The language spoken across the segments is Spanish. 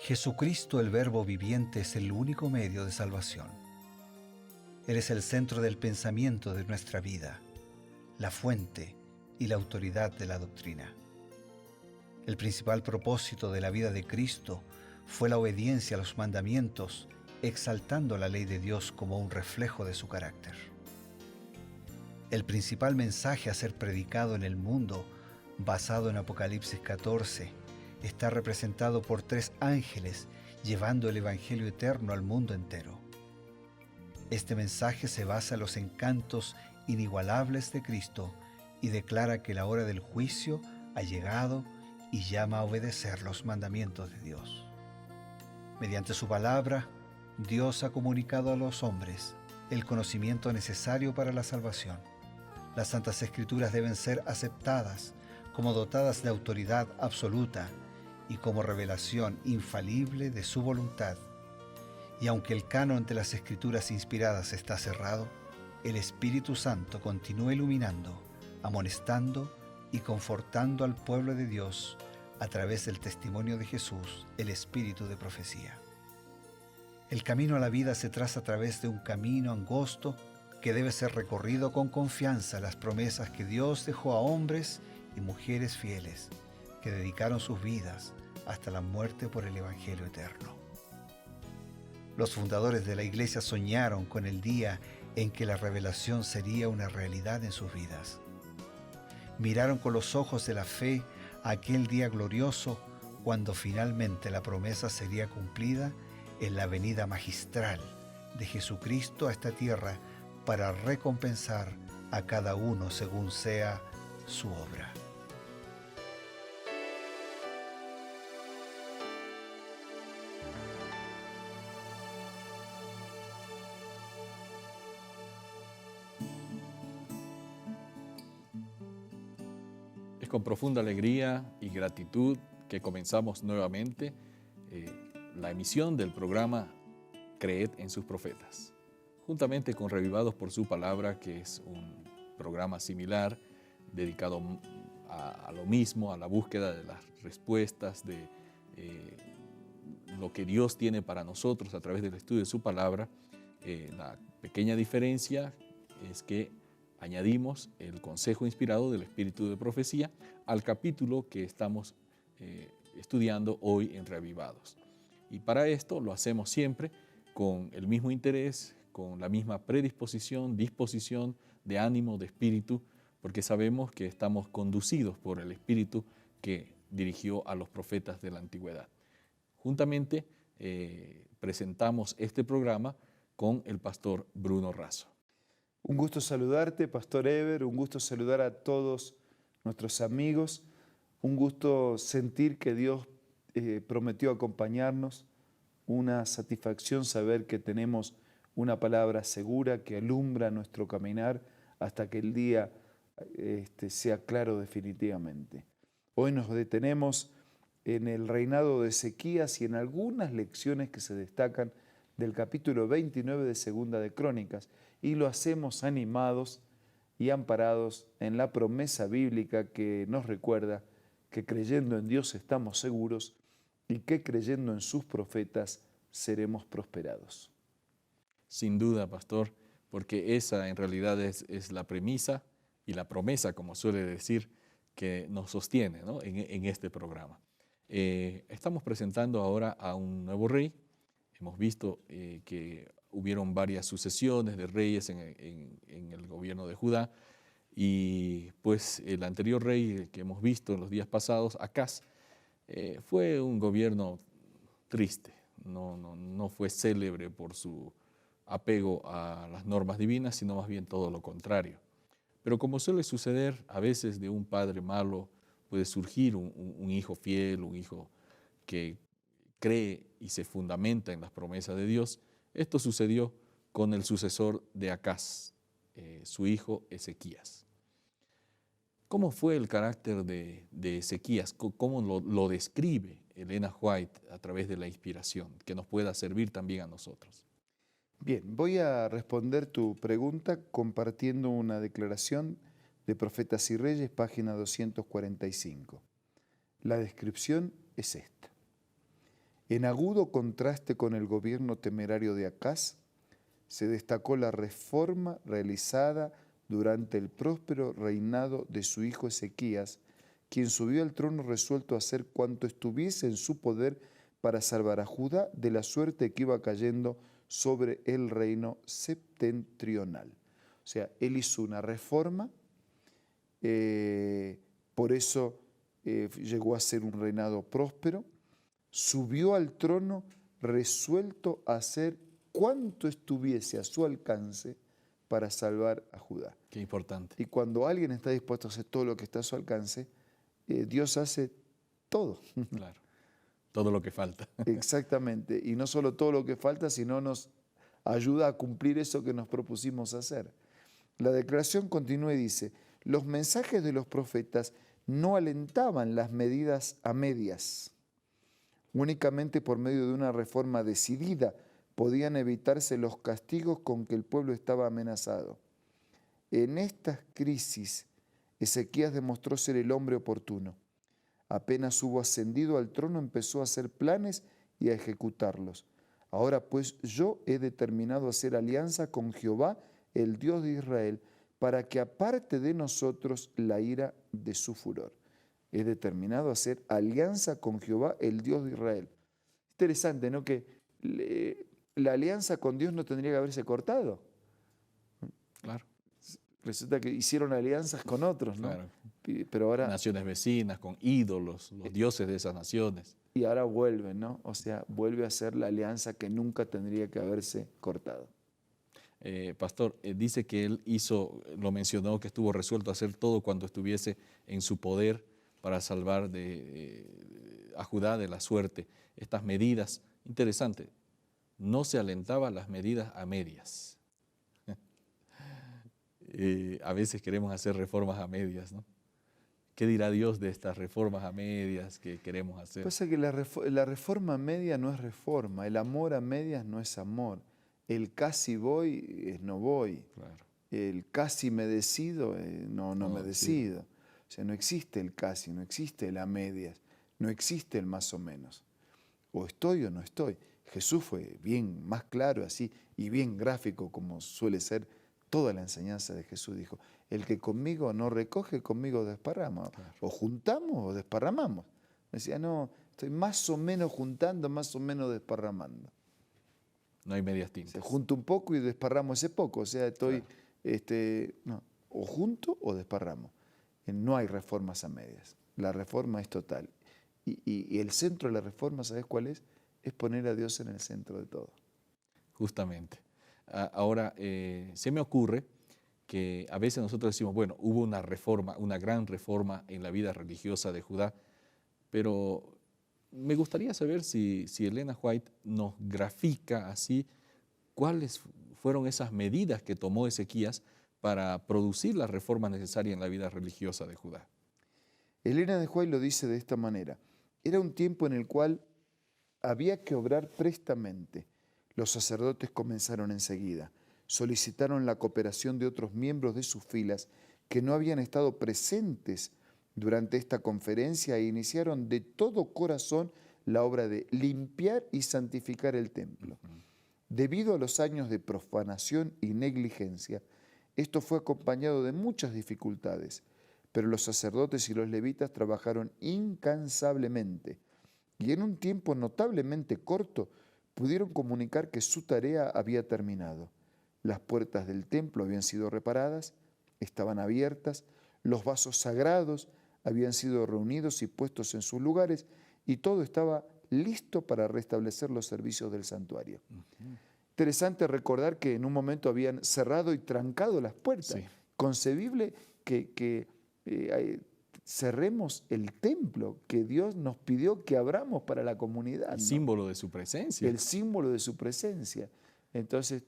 Jesucristo, el Verbo viviente, es el único medio de salvación. Él es el centro del pensamiento de nuestra vida, la fuente y la autoridad de la doctrina. El principal propósito de la vida de Cristo fue la obediencia a los mandamientos, exaltando la ley de Dios como un reflejo de su carácter. El principal mensaje a ser predicado en el mundo, basado en Apocalipsis 14, está representado por 3 ángeles llevando el Evangelio eterno al mundo entero. Este mensaje se basa en los encantos inigualables de Cristo y declara que la hora del juicio ha llegado y llama a obedecer los mandamientos de Dios. Mediante su palabra, Dios ha comunicado a los hombres el conocimiento necesario para la salvación. Las Santas Escrituras deben ser aceptadas como dotadas de autoridad absoluta y como revelación infalible de su voluntad. Y aunque el canon de las Escrituras inspiradas está cerrado, el Espíritu Santo continúa iluminando, amonestando y confortando al pueblo de Dios a través del testimonio de Jesús, el Espíritu de profecía. El camino a la vida se traza a través de un camino angosto que debe ser recorrido con confianza, las promesas que Dios dejó a hombres y mujeres fieles que dedicaron sus vidas hasta la muerte por el Evangelio eterno. Los fundadores de la Iglesia soñaron con el día en que la revelación sería una realidad en sus vidas. Miraron con los ojos de la fe a aquel día glorioso cuando finalmente la promesa sería cumplida en la venida magistral de Jesucristo a esta tierra para recompensar a cada uno según sea su obra. Es con profunda alegría y gratitud que comenzamos nuevamente la emisión del programa Creed en sus profetas, juntamente con Revivados por su Palabra, que es un programa similar dedicado a lo mismo, a la búsqueda de las respuestas de lo que Dios tiene para nosotros a través del estudio de su palabra. La pequeña diferencia es que añadimos el consejo inspirado del Espíritu de Profecía al capítulo que estamos estudiando hoy en Reavivados. Y para esto lo hacemos siempre con el mismo interés, con la misma predisposición, disposición de ánimo, de espíritu, porque sabemos que estamos conducidos por el Espíritu que dirigió a los profetas de la antigüedad. Juntamente presentamos este programa con el pastor Bruno Razo. Un gusto saludarte, Pastor Eber, un gusto saludar a todos nuestros amigos, un gusto sentir que Dios prometió acompañarnos, una satisfacción saber que tenemos una palabra segura que alumbra nuestro caminar hasta que el día sea claro definitivamente. Hoy nos detenemos en el reinado de Ezequías y en algunas lecciones que se destacan del capítulo 29 de Segunda de Crónicas, y lo hacemos animados y amparados en la promesa bíblica que nos recuerda que creyendo en Dios estamos seguros y que creyendo en sus profetas seremos prosperados. Sin duda, pastor, porque esa en realidad es la premisa y la promesa, como suele decir, que nos sostiene, ¿no?, en este programa. Estamos presentando ahora a un nuevo rey. Hemos visto que hubieron varias sucesiones de reyes en el gobierno de Judá, y pues el anterior rey que hemos visto en los días pasados, Acaz, fue un gobierno triste, no fue célebre por su apego a las normas divinas, sino más bien todo lo contrario. Pero como suele suceder, a veces de un padre malo puede surgir un hijo fiel, un hijo que cree y se fundamenta en las promesas de Dios. Esto sucedió con el sucesor de Acaz, su hijo Ezequías. ¿Cómo fue el carácter de Ezequías? ¿Cómo lo describe Elena White a través de la inspiración, que nos pueda servir también a nosotros? Bien, voy a responder tu pregunta compartiendo una declaración de Profetas y Reyes, página 245. La descripción es esta. En agudo contraste con el gobierno temerario de Acaz, se destacó la reforma realizada durante el próspero reinado de su hijo Ezequías, quien subió al trono resuelto a hacer cuanto estuviese en su poder para salvar a Judá de la suerte que iba cayendo sobre el reino septentrional. O sea, él hizo una reforma, por eso llegó a ser un reinado próspero, subió al trono resuelto a hacer cuanto estuviese a su alcance para salvar a Judá. Qué importante. Y cuando alguien está dispuesto a hacer todo lo que está a su alcance, Dios hace todo. Claro. Todo lo que falta. Exactamente. Y no solo todo lo que falta, sino nos ayuda a cumplir eso que nos propusimos hacer. La declaración continúa y dice, los mensajes de los profetas no alentaban las medidas a medias. Únicamente por medio de una reforma decidida podían evitarse los castigos con que el pueblo estaba amenazado. En estas crisis, Ezequías demostró ser el hombre oportuno. Apenas hubo ascendido al trono, empezó a hacer planes y a ejecutarlos. Ahora pues yo he determinado hacer alianza con Jehová, el Dios de Israel, para que aparte de nosotros la ira de su furor. He determinado hacer alianza con Jehová, el Dios de Israel. Interesante, ¿no? Que la alianza con Dios no tendría que haberse cortado. Claro. Resulta que hicieron alianzas con otros, ¿no? Claro. Pero ahora, Naciones vecinas, con ídolos, los dioses de esas naciones. y ahora vuelven, ¿no? O sea, vuelve a ser la alianza que nunca tendría que haberse cortado. Pastor, dice que él lo mencionó, que estuvo resuelto a hacer todo cuanto estuviese en su poder para salvar a Judá de la suerte. Estas medidas, interesante, no se alentaba las medidas a medias. A veces queremos hacer reformas a medias, ¿no? ¿Qué dirá Dios de estas reformas a medias que queremos hacer? Pasa que la reforma media no es reforma, el amor a medias no es amor, el casi voy es no voy, Claro. el casi me decido no me decido. O sea, no existe el casi, no existe el a medias, no existe el más o menos. O estoy o no estoy. Jesús fue bien más claro así y bien gráfico como suele ser toda la enseñanza de Jesús. Dijo, el que conmigo no recoge, conmigo desparrama. Claro. O juntamos o desparramamos. Decía, no, estoy más o menos juntando, más o menos desparramando. No hay medias Se tintas. junta un poco y desparramo ese poco. O sea, estoy no, o junto o desparramo. No hay reformas a medias. La reforma es total. Y el centro de la reforma, ¿sabes cuál es? Es poner a Dios en el centro de todo. Justamente. Ahora, se me ocurre que a veces nosotros decimos, bueno, hubo una reforma, una gran reforma en la vida religiosa de Judá, pero me gustaría saber si Elena White nos grafica así cuáles fueron esas medidas que tomó Ezequías para producir la reforma necesaria en la vida religiosa de Judá. Elena de White lo dice de esta manera. Era un tiempo en el cual había que obrar prestamente. Los sacerdotes comenzaron enseguida. Solicitaron la cooperación de otros miembros de sus filas que no habían estado presentes durante esta conferencia e iniciaron de todo corazón la obra de limpiar y santificar el templo. Debido a los años de profanación y negligencia, esto fue acompañado de muchas dificultades, pero los sacerdotes y los levitas trabajaron incansablemente y en un tiempo notablemente corto pudieron comunicar que su tarea había terminado. Las puertas del templo habían sido reparadas, estaban abiertas, los vasos sagrados habían sido reunidos y puestos en sus lugares y todo estaba listo para restablecer los servicios del santuario. Interesante recordar que en un momento habían cerrado y trancado las puertas. Sí. Concebible que cerremos el templo que Dios nos pidió que abramos para la comunidad. El ¿no? símbolo de su presencia. El símbolo de su presencia. Entonces,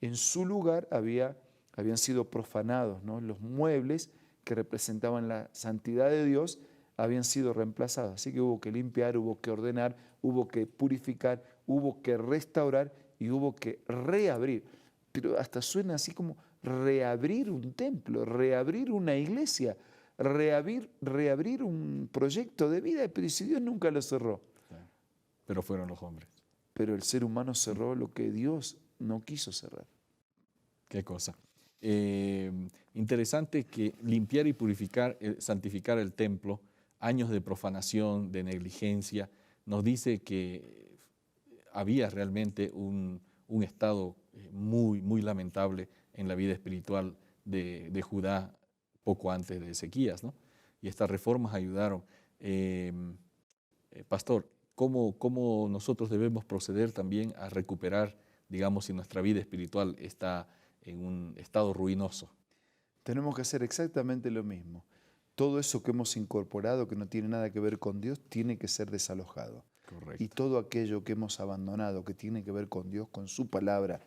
en su lugar habían sido profanados, ¿no? Los muebles que representaban la santidad de Dios habían sido reemplazados. Así que hubo que limpiar, hubo que ordenar, hubo que purificar, hubo que restaurar y hubo que reabrir. Pero hasta suena así como reabrir un templo, reabrir una iglesia, reabrir un proyecto de vida, pero si Dios nunca lo cerró. pero fueron los hombres. Pero el ser humano cerró lo que Dios no quiso cerrar. Qué cosa. Interesante que limpiar y purificar, santificar el templo, años de profanación, de negligencia, nos dice que había realmente un estado muy, muy lamentable en la vida espiritual de Judá poco antes de Ezequías, ¿no? Y estas reformas ayudaron. Pastor, ¿cómo nosotros debemos proceder también a recuperar, digamos, si nuestra vida espiritual está en un estado ruinoso? Tenemos que hacer exactamente lo mismo. Todo eso que hemos incorporado, que no tiene nada que ver con Dios, tiene que ser desalojado. Correcto. Y todo aquello que hemos abandonado, que tiene que ver con Dios, con su palabra,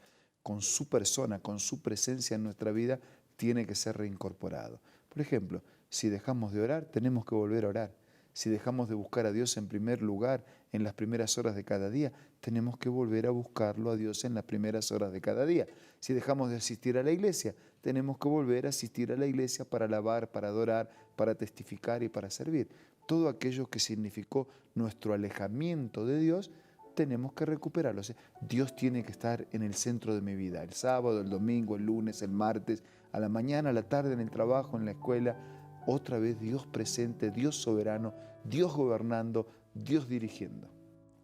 con su persona, con su presencia en nuestra vida, tiene que ser reincorporado. Por ejemplo, si dejamos de orar, tenemos que volver a orar. Si dejamos de buscar a Dios en primer lugar, en las primeras horas de cada día, tenemos que volver a buscarlo a Dios en las primeras horas de cada día. Si dejamos de asistir a la iglesia, tenemos que volver a asistir a la iglesia para alabar, para adorar, para testificar y para servir. Todo aquello que significó nuestro alejamiento de Dios, tenemos que recuperarlo. O sea, Dios tiene que estar en el centro de mi vida, el sábado, el domingo, el lunes, el martes, a la mañana, a la tarde, en el trabajo, en la escuela. Otra vez Dios presente, Dios soberano, Dios gobernando, Dios dirigiendo.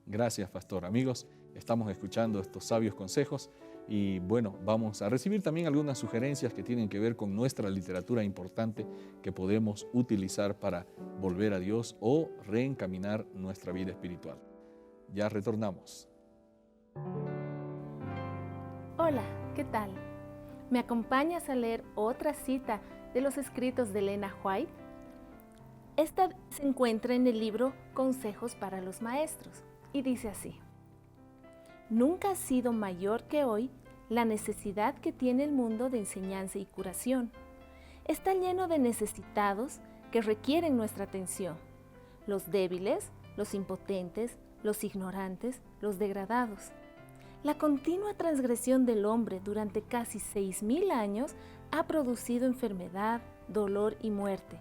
Gracias, pastor. Amigos, estamos escuchando estos sabios consejos y bueno, vamos a recibir también algunas sugerencias que tienen que ver con nuestra literatura importante que podemos utilizar para volver a Dios o reencaminar nuestra vida espiritual. Ya retornamos. Hola, ¿qué tal? ¿Me acompañas a leer otra cita de los escritos de Elena White? Esta se encuentra en el libro Consejos para los Maestros y dice así: nunca ha sido mayor que hoy la necesidad que tiene el mundo de enseñanza y curación. Está lleno de necesitados que requieren nuestra atención: los débiles, los impotentes, los ignorantes, los degradados. La continua transgresión del hombre durante casi 6.000 años ha producido enfermedad, dolor y muerte.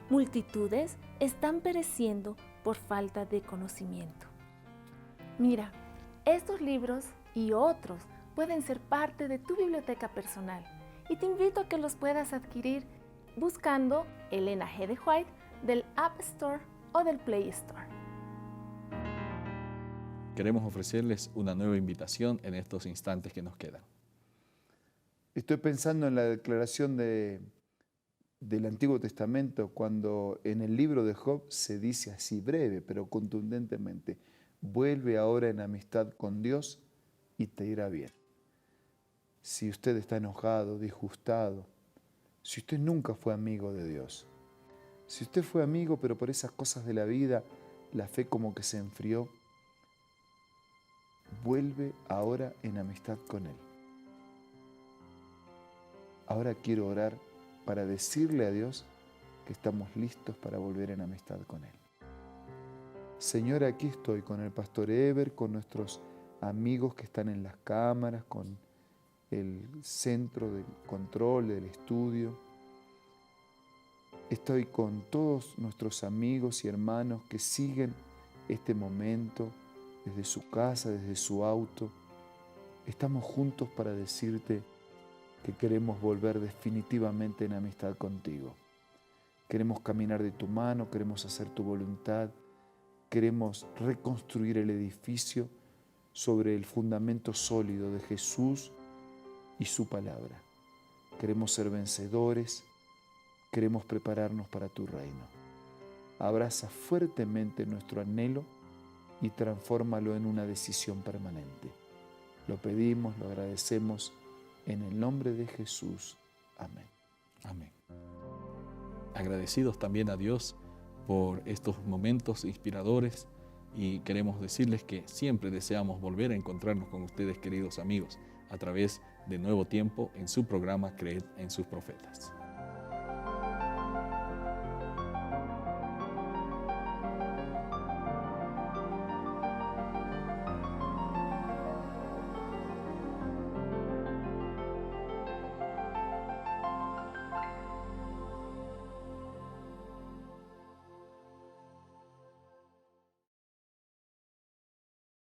Multitudes están pereciendo por falta de conocimiento. Mira, estos libros y otros pueden ser parte de tu biblioteca personal y te invito a que los puedas adquirir buscando Elena G. de White del App Store o del Play Store. Queremos ofrecerles una nueva invitación en estos instantes que nos quedan. Estoy pensando en la declaración del Antiguo Testamento, cuando en el libro de Job se dice así, breve pero contundentemente: vuelve ahora en amistad con Dios y te irá bien. Si usted está enojado, disgustado, si usted nunca fue amigo de Dios, si usted fue amigo pero por esas cosas de la vida, la fe como que se enfrió, vuelve ahora en amistad con Él. Ahora quiero orar para decirle a Dios que estamos listos para volver en amistad con Él. Señor, aquí estoy con el pastor Eber, con nuestros amigos que están en las cámaras, con el centro de control del estudio. Estoy con todos nuestros amigos y hermanos que siguen este momento desde su casa, desde su auto. Estamos juntos para decirte que queremos volver definitivamente en amistad contigo. Queremos caminar de tu mano, queremos hacer tu voluntad, queremos reconstruir el edificio sobre el fundamento sólido de Jesús y su palabra. Queremos ser vencedores, queremos prepararnos para tu reino. Abraza fuertemente nuestro anhelo y transfórmalo en una decisión permanente. Lo pedimos, lo agradecemos en el nombre de Jesús. Amén. Amén. Agradecidos también a Dios por estos momentos inspiradores y queremos decirles que siempre deseamos volver a encontrarnos con ustedes, queridos amigos, a través de Nuevo Tiempo en su programa Creed en sus Profetas.